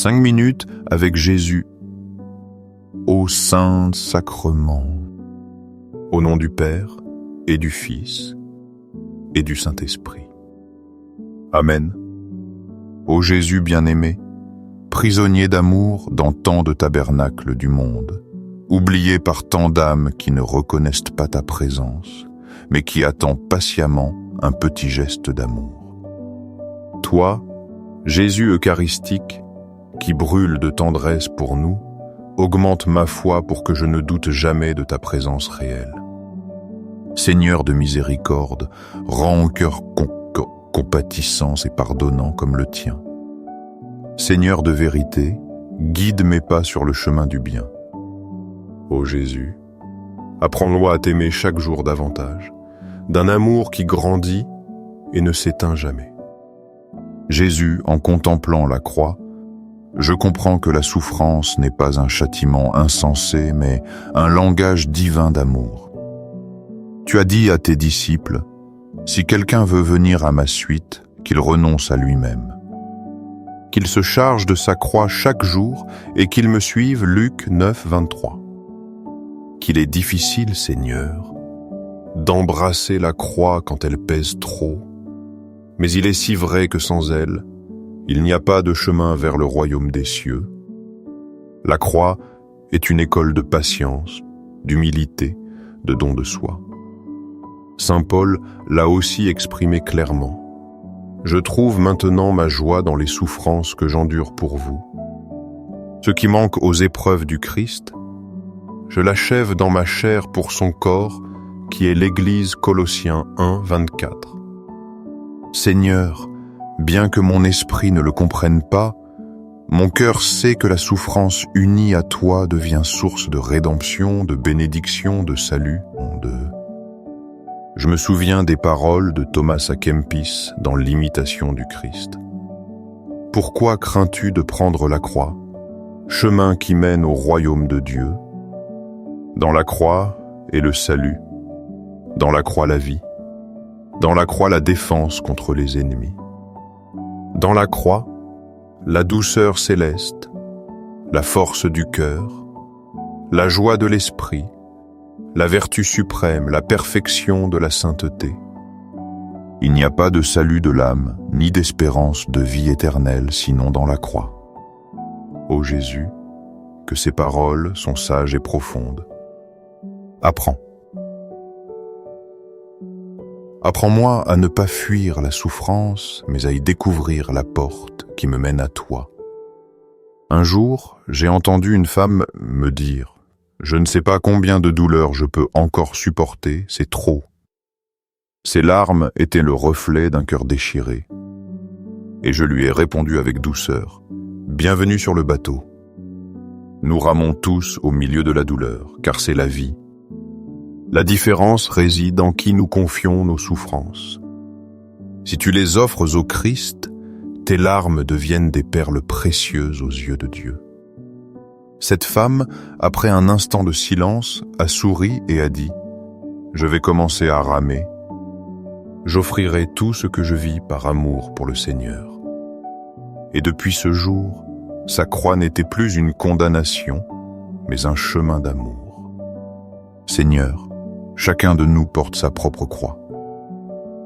5 minutes avec Jésus. Ô Saint-Sacrement, au nom du Père et du Fils et du Saint-Esprit. Amen. Ô Jésus bien-aimé, prisonnier d'amour dans tant de tabernacles du monde, oublié par tant d'âmes qui ne reconnaissent pas ta présence, mais qui attendent patiemment un petit geste d'amour. Toi, Jésus eucharistique, qui brûle de tendresse pour nous, augmente ma foi pour que je ne doute jamais de ta présence réelle. Seigneur de miséricorde, rends un cœur compatissant et pardonnant comme le tien. Seigneur de vérité, guide mes pas sur le chemin du bien. Ô Jésus, apprends-moi à t'aimer chaque jour davantage, d'un amour qui grandit et ne s'éteint jamais. Jésus, en contemplant la croix, je comprends que la souffrance n'est pas un châtiment insensé, mais un langage divin d'amour. Tu as dit à tes disciples, « Si quelqu'un veut venir à ma suite, qu'il renonce à lui-même. Qu'il se charge de sa croix chaque jour et qu'il me suive. » Luc 9, 23. Qu'il est difficile, Seigneur, d'embrasser la croix quand elle pèse trop, mais il est si vrai que sans elle, il n'y a pas de chemin vers le royaume des cieux. La croix est une école de patience, d'humilité, de don de soi. Saint Paul l'a aussi exprimé clairement. Je trouve maintenant ma joie dans les souffrances que j'endure pour vous. Ce qui manque aux épreuves du Christ, je l'achève dans ma chair pour son corps, qui est l'Église. Colossiens 1, 24. Seigneur, bien que mon esprit ne le comprenne pas, mon cœur sait que la souffrance unie à toi devient source de rédemption, de bénédiction, de salut. Je me souviens des paroles de Thomas à Kempis dans l'imitation du Christ. Pourquoi crains-tu de prendre la croix, chemin qui mène au royaume de Dieu? Dans la croix est le salut, dans la croix la vie, dans la croix la défense contre les ennemis. Dans la croix, la douceur céleste, la force du cœur, la joie de l'esprit, la vertu suprême, la perfection de la sainteté. Il n'y a pas de salut de l'âme, ni d'espérance de vie éternelle, sinon dans la croix. Ô Jésus, que ces paroles sont sages et profondes. Apprends. Apprends-moi à ne pas fuir la souffrance, mais à y découvrir la porte qui me mène à toi. Un jour, j'ai entendu une femme me dire « Je ne sais pas combien de douleurs je peux encore supporter, c'est trop. » Ses larmes étaient le reflet d'un cœur déchiré. Et je lui ai répondu avec douceur « Bienvenue sur le bateau. Nous ramons tous au milieu de la douleur, car c'est la vie. La différence réside en qui nous confions nos souffrances. Si tu les offres au Christ, tes larmes deviennent des perles précieuses aux yeux de Dieu. » Cette femme, après un instant de silence, a souri et a dit « Je vais commencer à ramer. J'offrirai tout ce que je vis par amour pour le Seigneur. » Et depuis ce jour, sa croix n'était plus une condamnation, mais un chemin d'amour. Seigneur, chacun de nous porte sa propre croix.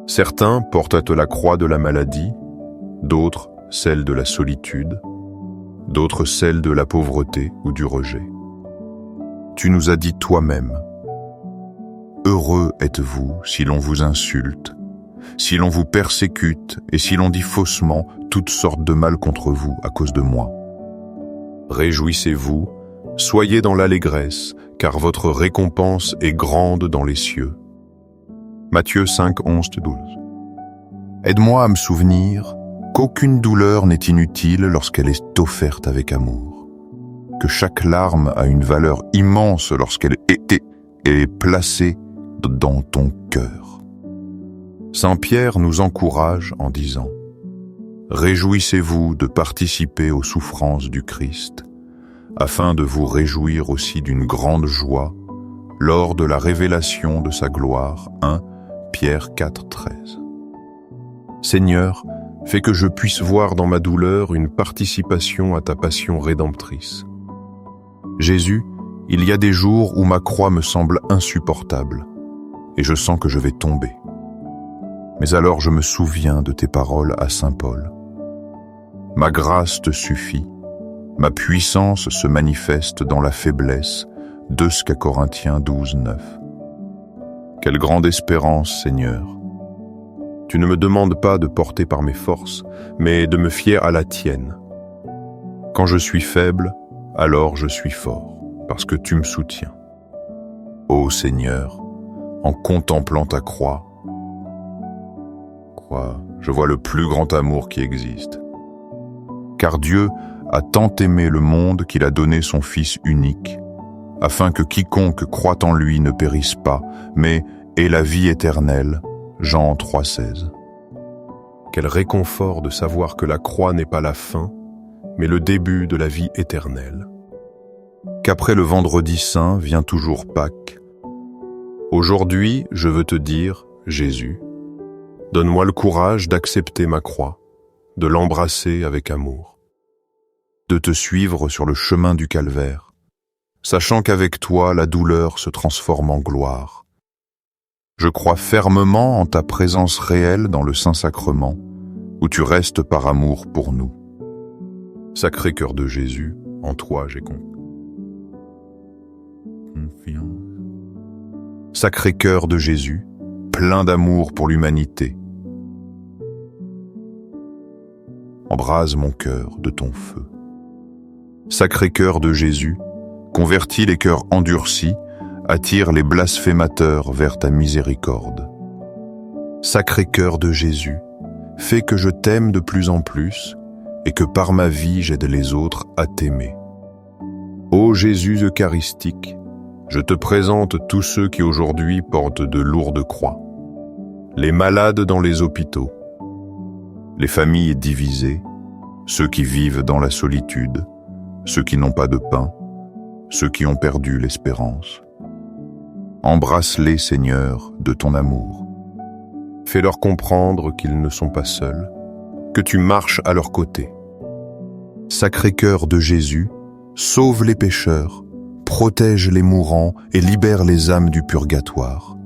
Certains portent la croix de la maladie, d'autres celle de la solitude, d'autres celle de la pauvreté ou du rejet. Tu nous as dit toi-même, « Heureux êtes-vous si l'on vous insulte, si l'on vous persécute et si l'on dit faussement toutes sortes de mal contre vous à cause de moi. Réjouissez-vous, soyez dans l'allégresse, car votre récompense est grande dans les cieux. » Matthieu 5, 11-12. Aide-moi à me souvenir qu'aucune douleur n'est inutile lorsqu'elle est offerte avec amour, que chaque larme a une valeur immense lorsqu'elle est placée dans ton cœur. Saint Pierre nous encourage en disant « Réjouissez-vous de participer aux souffrances du Christ, afin de vous réjouir aussi d'une grande joie lors de la révélation de sa gloire. » 1 Pierre 4, 13. Seigneur, Fais que je puisse voir dans ma douleur une participation à ta passion rédemptrice. Jésus, il y a des jours où ma croix me semble insupportable et je sens que je vais tomber. Mais alors je me souviens de tes paroles à Saint Paul. Ma grâce te suffit, ma puissance se manifeste dans la faiblesse. 2 Corinthiens 12, 9. Quelle grande espérance, Seigneur! Tu ne me demandes pas de porter par mes forces, mais de me fier à la tienne. Quand je suis faible, alors je suis fort, parce que tu me soutiens. Ô Seigneur, en contemplant ta croix, je vois le plus grand amour qui existe. Car Dieu a tant aimé le monde qu'il a donné son Fils unique, afin que quiconque croit en lui ne périsse pas, mais ait la vie éternelle. Jean 3,16. Quel réconfort de savoir que la croix n'est pas la fin, mais le début de la vie éternelle. Qu'après le vendredi saint vient toujours Pâques. Aujourd'hui, je veux te dire, Jésus, donne-moi le courage d'accepter ma croix, de l'embrasser avec amour, de te suivre sur le chemin du calvaire, sachant qu'avec toi la douleur se transforme en gloire. Je crois fermement en ta présence réelle dans le Saint-Sacrement, où tu restes par amour pour nous. Sacré cœur de Jésus, en toi j'ai confiance. Sacré cœur de Jésus, plein d'amour pour l'humanité. Embrase mon cœur de ton feu. Sacré cœur de Jésus, convertis les cœurs endurcis, attire les blasphémateurs vers ta miséricorde. Sacré cœur de Jésus, fais que je t'aime de plus en plus et que par ma vie j'aide les autres à t'aimer. Ô Jésus eucharistique, je te présente tous ceux qui aujourd'hui portent de lourdes croix, les malades dans les hôpitaux, les familles divisées, ceux qui vivent dans la solitude, ceux qui n'ont pas de pain, ceux qui ont perdu l'espérance. Embrasse-les, Seigneur, de ton amour. Fais-leur comprendre qu'ils ne sont pas seuls, que tu marches à leur côté. Sacré cœur de Jésus, sauve les pécheurs, protège les mourants et libère les âmes du purgatoire.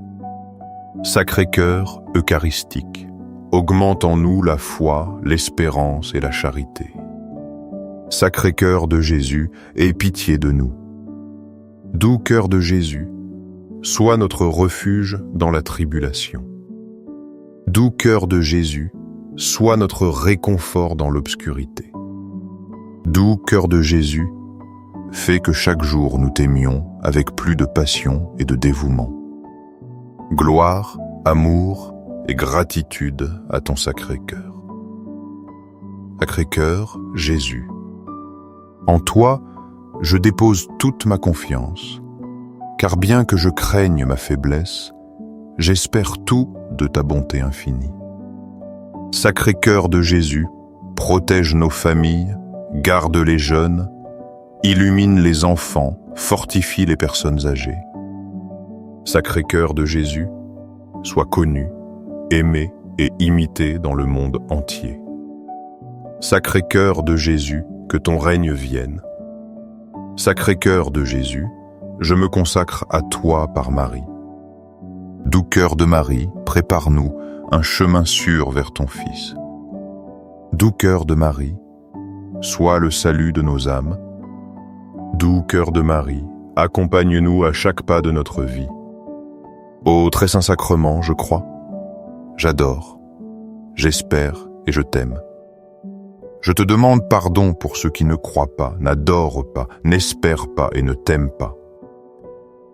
Sacré cœur eucharistique, augmente en nous la foi, l'espérance et la charité. Sacré cœur de Jésus, aie pitié de nous. Doux cœur de Jésus, sois notre refuge dans la tribulation. Doux cœur de Jésus, sois notre réconfort dans l'obscurité. Doux cœur de Jésus, fais que chaque jour nous t'aimions avec plus de passion et de dévouement. Gloire, amour et gratitude à ton sacré cœur. Sacré cœur, Jésus. En toi, je dépose toute ma confiance, car bien que je craigne ma faiblesse, j'espère tout de ta bonté infinie. Sacré cœur de Jésus, protège nos familles, garde les jeunes, illumine les enfants, fortifie les personnes âgées. Sacré cœur de Jésus, sois connu, aimé et imité dans le monde entier. Sacré cœur de Jésus, que ton règne vienne. Sacré cœur de Jésus, je me consacre à toi par Marie. Doux cœur de Marie, prépare-nous un chemin sûr vers ton Fils. Doux cœur de Marie, sois le salut de nos âmes. Doux cœur de Marie, accompagne-nous à chaque pas de notre vie. Ô très saint sacrement, je crois, j'adore, j'espère et je t'aime. Je te demande pardon pour ceux qui ne croient pas, n'adorent pas, n'espèrent pas et ne t'aiment pas.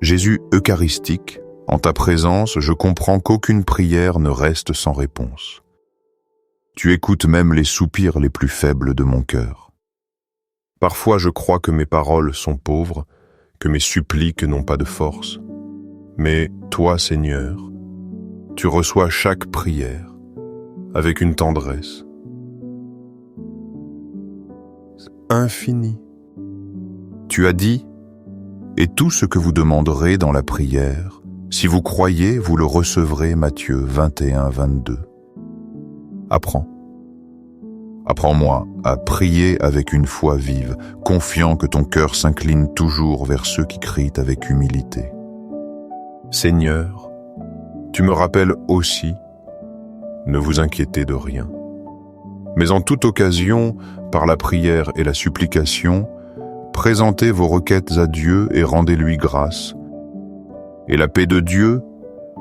Jésus eucharistique, en ta présence, je comprends qu'aucune prière ne reste sans réponse. Tu écoutes même les soupirs les plus faibles de mon cœur. Parfois je crois que mes paroles sont pauvres, que mes suppliques n'ont pas de force. Mais toi, Seigneur, tu reçois chaque prière avec une tendresse infinie. Tu as dit, et tout ce que vous demanderez dans la prière, si vous croyez, vous le recevrez, Matthieu 21, 22. Apprends, Apprends-moi à prier avec une foi vive, confiant que ton cœur s'incline toujours vers ceux qui crient avec humilité. Seigneur, tu me rappelles aussi, ne vous inquiétez de rien. Mais en toute occasion, par la prière et la supplication, présentez vos requêtes à Dieu et rendez-lui grâce. Et la paix de Dieu,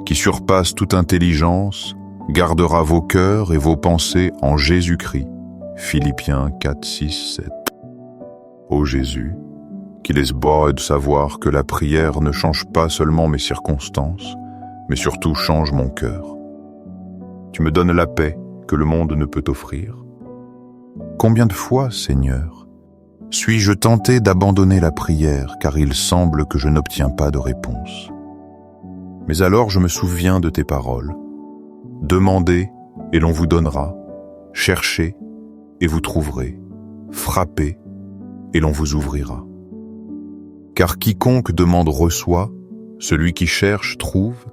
qui surpasse toute intelligence, gardera vos cœurs et vos pensées en Jésus-Christ. Philippiens 4, 6, 7. Ô Jésus, qu'il est beau de savoir que la prière ne change pas seulement mes circonstances, mais surtout change mon cœur. Tu me donnes la paix que le monde ne peut offrir. Combien de fois, Seigneur, suis-je tenté d'abandonner la prière car il semble que je n'obtiens pas de réponse? Mais alors je me souviens de tes paroles. Demandez et l'on vous donnera. Cherchez et vous trouverez. Frappez et l'on vous ouvrira. Car quiconque demande reçoit, celui qui cherche trouve,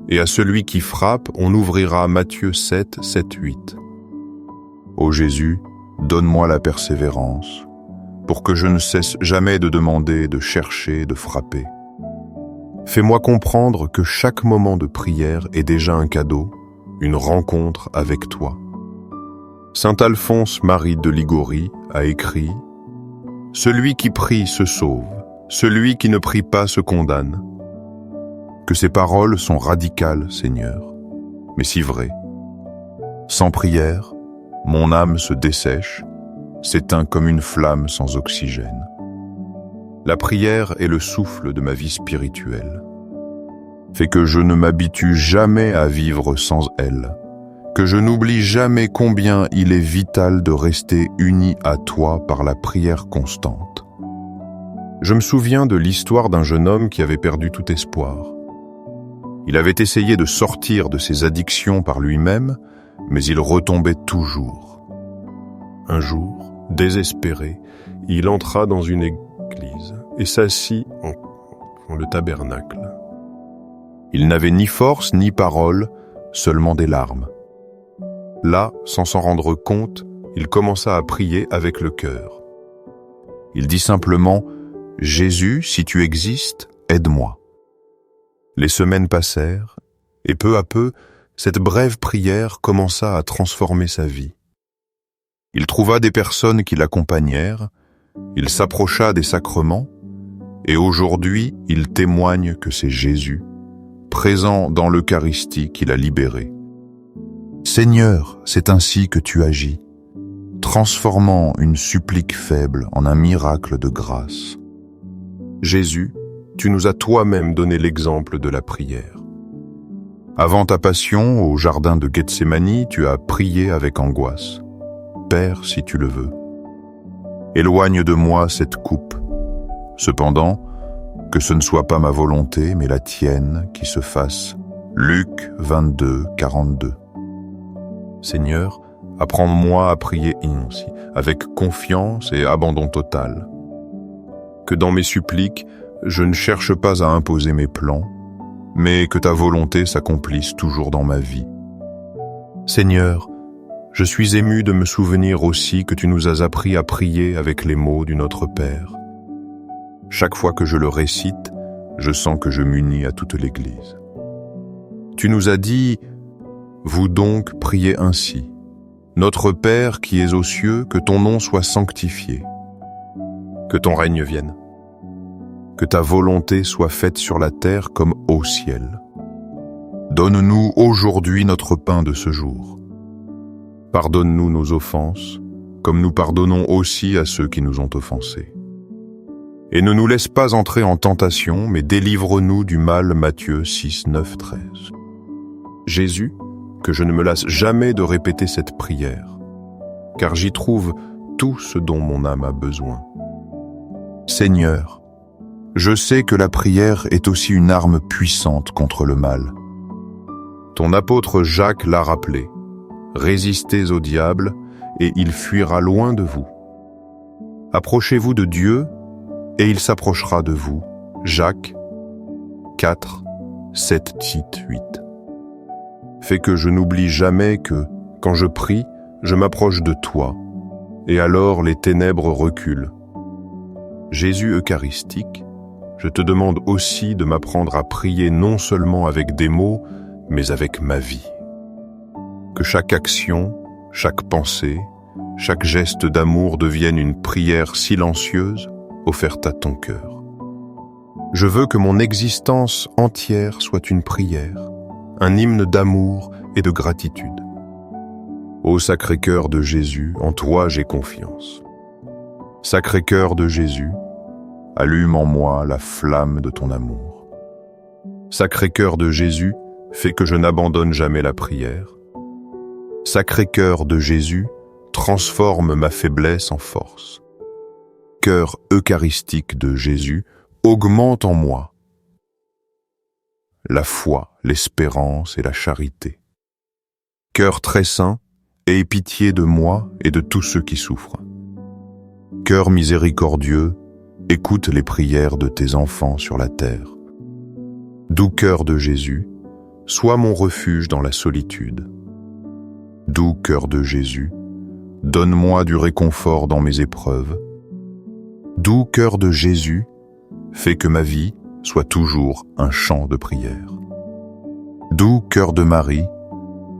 et à celui qui frappe on ouvrira. Matthieu 7, 7, 8. Ô Jésus, donne-moi la persévérance, pour que je ne cesse jamais de demander, de chercher, de frapper. Fais-moi comprendre que chaque moment de prière est déjà un cadeau, une rencontre avec toi. Saint Alphonse Marie de Ligorie a écrit « Celui qui prie se sauve, celui qui ne prie pas se condamne. » Que ces paroles sont radicales, Seigneur, mais si vraies. Sans prière, mon âme se dessèche, s'éteint comme une flamme sans oxygène. La prière est le souffle de ma vie spirituelle. Fait que je ne m'habitue jamais à vivre sans elle, que je n'oublie jamais combien il est vital de rester uni à toi par la prière constante. Je me souviens de l'histoire d'un jeune homme qui avait perdu tout espoir. Il avait essayé de sortir de ses addictions par lui-même, mais il retombait toujours. Un jour, désespéré, il entra dans une église et s'assit en le tabernacle. Il n'avait ni force ni parole, seulement des larmes. Là, sans s'en rendre compte, il commença à prier avec le cœur. Il dit simplement « Jésus, si tu existes, aide-moi ». Les semaines passèrent, et peu à peu, cette brève prière commença à transformer sa vie. Il trouva des personnes qui l'accompagnèrent, il s'approcha des sacrements, et aujourd'hui, il témoigne que c'est Jésus, présent dans l'Eucharistie, qui l'a libéré. Seigneur, c'est ainsi que tu agis, transformant une supplique faible en un miracle de grâce. Jésus, tu nous as toi-même donné l'exemple de la prière. Avant ta passion, au jardin de Gethsémani, tu as prié avec angoisse. Père, si tu le veux, éloigne de moi cette coupe. Cependant, que ce ne soit pas ma volonté, mais la tienne qui se fasse. Luc 22, 42. Seigneur, apprends-moi à prier ainsi, avec confiance et abandon total. Que dans mes suppliques, je ne cherche pas à imposer mes plans, mais que ta volonté s'accomplisse toujours dans ma vie. Seigneur, je suis ému de me souvenir aussi que tu nous as appris à prier avec les mots du Notre Père. Chaque fois que je le récite, je sens que je m'unis à toute l'Église. Tu nous as dit « Vous donc priez ainsi. Notre Père qui es aux cieux, que ton nom soit sanctifié. Que ton règne vienne. Que ta volonté soit faite sur la terre comme au ciel. Donne-nous aujourd'hui notre pain de ce jour. Pardonne-nous nos offenses, comme nous pardonnons aussi à ceux qui nous ont offensés. Et ne nous laisse pas entrer en tentation, mais délivre-nous du mal. Matthieu 6, 9, 13. Jésus, que je ne me lasse jamais de répéter cette prière, car j'y trouve tout ce dont mon âme a besoin. Seigneur, je sais que la prière est aussi une arme puissante contre le mal. Ton apôtre Jacques l'a rappelé. Résistez au diable, et il fuira loin de vous. Approchez-vous de Dieu, et il s'approchera de vous. Jacques 4, 7, 8. Fais que je n'oublie jamais que, quand je prie, je m'approche de toi, et alors les ténèbres reculent. Jésus eucharistique, je te demande aussi de m'apprendre à prier non seulement avec des mots, mais avec ma vie. Que chaque action, chaque pensée, chaque geste d'amour devienne une prière silencieuse offerte à ton cœur. Je veux que mon existence entière soit une prière, un hymne d'amour et de gratitude. Ô Sacré-Cœur de Jésus, en toi j'ai confiance. Sacré-Cœur de Jésus, allume en moi la flamme de ton amour. Sacré-Cœur de Jésus, fais que je n'abandonne jamais la prière. Sacré-Cœur de Jésus, transforme ma faiblesse en force. Cœur eucharistique de Jésus, augmente en moi la foi, l'espérance et la charité. Cœur très saint, aie pitié de moi et de tous ceux qui souffrent. Cœur miséricordieux, écoute les prières de tes enfants sur la terre. Doux cœur de Jésus, sois mon refuge dans la solitude. Doux cœur de Jésus, donne-moi du réconfort dans mes épreuves. Doux cœur de Jésus, fais que ma vie soit toujours un chant de prière. Doux cœur de Marie,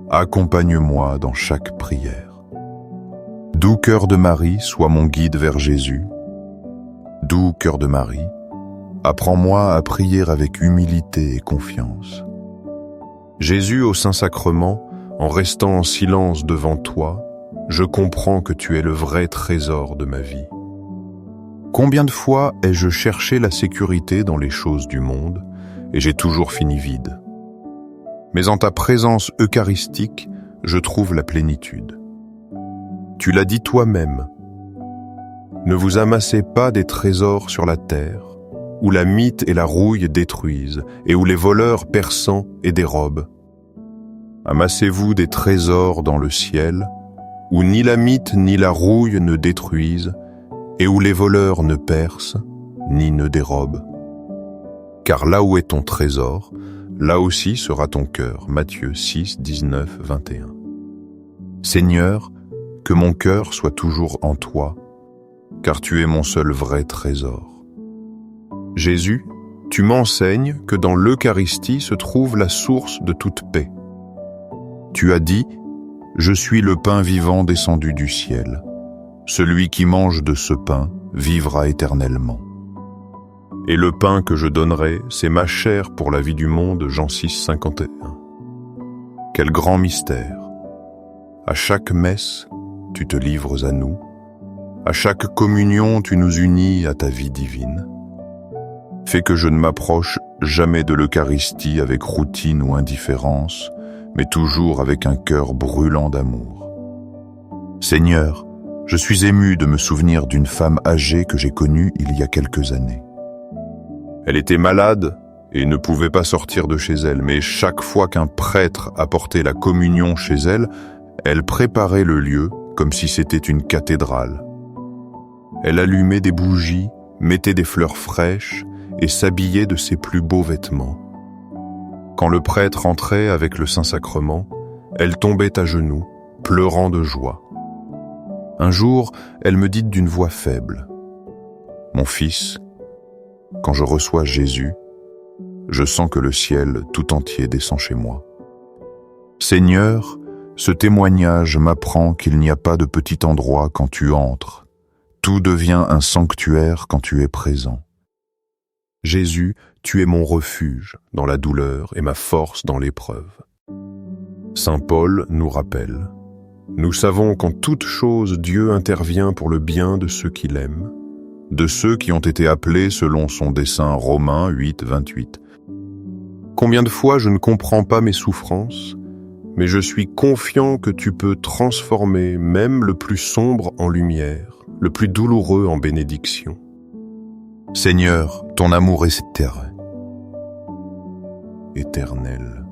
accompagne-moi dans chaque prière. Doux cœur de Marie, sois mon guide vers Jésus. Doux cœur de Marie, apprends-moi à prier avec humilité et confiance. Jésus au Saint-Sacrement, en restant en silence devant toi, je comprends que tu es le vrai trésor de ma vie. Combien de fois ai-je cherché la sécurité dans les choses du monde, et j'ai toujours fini vide. Mais en ta présence eucharistique, je trouve la plénitude. Tu l'as dit toi-même. Ne vous amassez pas des trésors sur la terre, où la mite et la rouille détruisent, et où les voleurs perçants et dérobent. Amassez-vous des trésors dans le ciel, où ni la mite ni la rouille ne détruisent, et où les voleurs ne percent, ni ne dérobent. Car là où est ton trésor, là aussi sera ton cœur. Matthieu 6, 19, 21. Seigneur, que mon cœur soit toujours en toi, car tu es mon seul vrai trésor. Jésus, tu m'enseignes que dans l'Eucharistie se trouve la source de toute paix. Tu as dit, « Je suis le pain vivant descendu du ciel. Celui qui mange de ce pain vivra éternellement. Et le pain que je donnerai, c'est ma chair pour la vie du monde. » Jean 6, 51. Quel grand mystère! À chaque messe, tu te livres à nous. À chaque communion, tu nous unis à ta vie divine. Fais que je ne m'approche jamais de l'Eucharistie avec routine ou indifférence, mais toujours avec un cœur brûlant d'amour. Seigneur, je suis ému de me souvenir d'une femme âgée que j'ai connue il y a quelques années. Elle était malade et ne pouvait pas sortir de chez elle, mais chaque fois qu'un prêtre apportait la communion chez elle, elle préparait le lieu comme si c'était une cathédrale. Elle allumait des bougies, mettait des fleurs fraîches et s'habillait de ses plus beaux vêtements. Quand le prêtre entrait avec le Saint-Sacrement, elle tombait à genoux, pleurant de joie. Un jour, elle me dit d'une voix faible, « Mon fils, quand je reçois Jésus, je sens que le ciel tout entier descend chez moi. Seigneur, ce témoignage m'apprend qu'il n'y a pas de petit endroit quand tu entres. Tout devient un sanctuaire quand tu es présent. Jésus, tu es mon refuge dans la douleur et ma force dans l'épreuve. » Saint Paul nous rappelle, « Nous savons qu'en toute chose Dieu intervient pour le bien de ceux qui l'aiment, de ceux qui ont été appelés selon son dessein. » Romains 8, 28. Combien de fois je ne comprends pas mes souffrances, mais je suis confiant que tu peux transformer même le plus sombre en lumière, le plus douloureux en bénédiction. Seigneur, ton amour est éternel.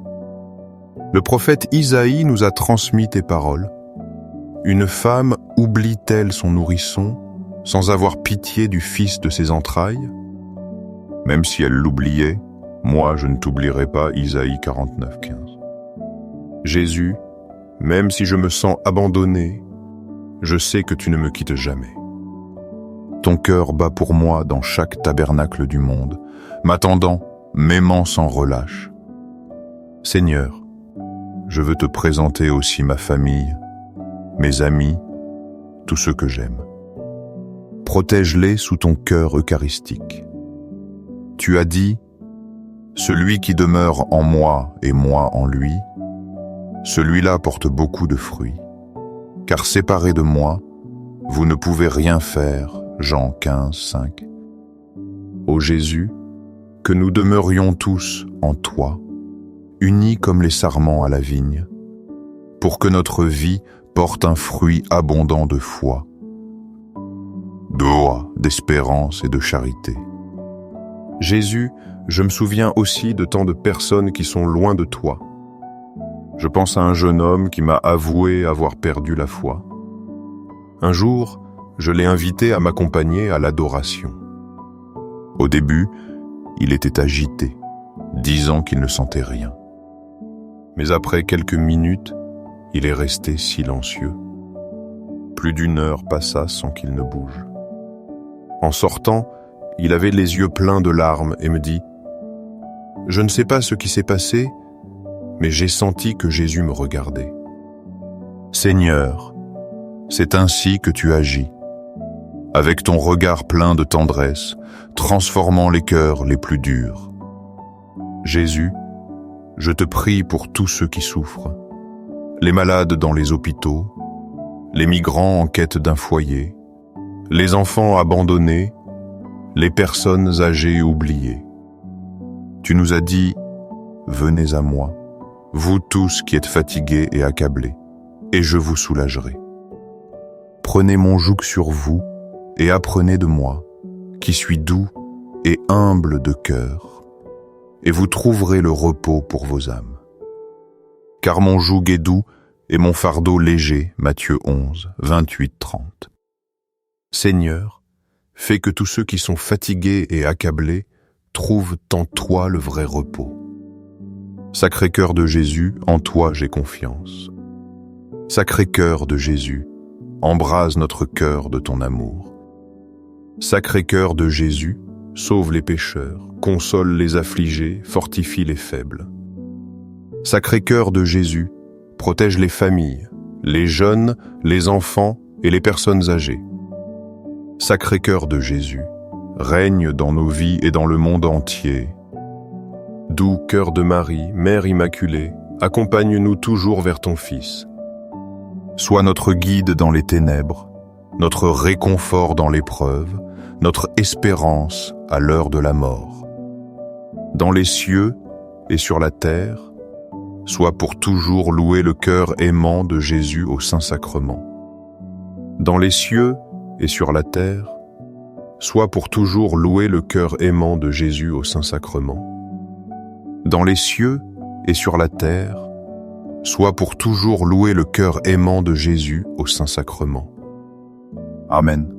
Le prophète Isaïe nous a transmis tes paroles. Une femme oublie-t-elle son nourrisson sans avoir pitié du fils de ses entrailles? Même si elle l'oubliait, moi je ne t'oublierai pas. Isaïe 49, 15. Jésus, même si je me sens abandonné, je sais que tu ne me quittes jamais. Ton cœur bat pour moi dans chaque tabernacle du monde, m'attendant, m'aimant sans relâche. Seigneur, je veux te présenter aussi ma famille, mes amis, tous ceux que j'aime. Protège-les sous ton cœur eucharistique. Tu as dit, « Celui qui demeure en moi et moi en lui, celui-là porte beaucoup de fruits. Car séparé de moi, vous ne pouvez rien faire. » Jean 15, 5. Ô Jésus, que nous demeurions tous en toi, unis comme les sarments à la vigne, pour que notre vie porte un fruit abondant de foi, de joie, d'espérance et de charité. Jésus, je me souviens aussi de tant de personnes qui sont loin de toi. Je pense à un jeune homme qui m'a avoué avoir perdu la foi. Un jour, je l'ai invité à m'accompagner à l'adoration. Au début, il était agité, disant qu'il ne sentait rien. Mais après quelques minutes, il est resté silencieux. Plus d'1 heure passa sans qu'il ne bouge. En sortant, il avait les yeux pleins de larmes et me dit « Je ne sais pas ce qui s'est passé, mais j'ai senti que Jésus me regardait. Seigneur, c'est ainsi que tu agis, avec ton regard plein de tendresse, transformant les cœurs les plus durs. Jésus, je te prie pour tous ceux qui souffrent, les malades dans les hôpitaux, les migrants en quête d'un foyer, les enfants abandonnés, les personnes âgées oubliées. Tu nous as dit, venez à moi, vous tous qui êtes fatigués et accablés, et je vous soulagerai. Prenez mon joug sur vous et apprenez de moi, qui suis doux et humble de cœur, et vous trouverez le repos pour vos âmes. Car mon joug est doux et mon fardeau léger, Matthieu 11, 28-30. Seigneur, fais que tous ceux qui sont fatigués et accablés trouvent en toi le vrai repos. Sacré-Cœur de Jésus, en toi j'ai confiance. Sacré-Cœur de Jésus, embrase notre cœur de ton amour. Sacré-Cœur de Jésus, sauve les pécheurs, console les affligés, fortifie les faibles. Sacré-Cœur de Jésus, protège les familles, les jeunes, les enfants et les personnes âgées. Sacré-Cœur de Jésus, règne dans nos vies et dans le monde entier. Doux cœur de Marie, Mère Immaculée, accompagne-nous toujours vers ton Fils. Sois notre guide dans les ténèbres, notre réconfort dans l'épreuve, notre espérance à l'heure de la mort. Dans les cieux et sur la terre, sois pour toujours loué le cœur aimant de Jésus au Saint-Sacrement. Dans les cieux et sur la terre, sois pour toujours loué le cœur aimant de Jésus au Saint-Sacrement. Dans les cieux et sur la terre, sois pour toujours loué le cœur aimant de Jésus au Saint-Sacrement. Amen.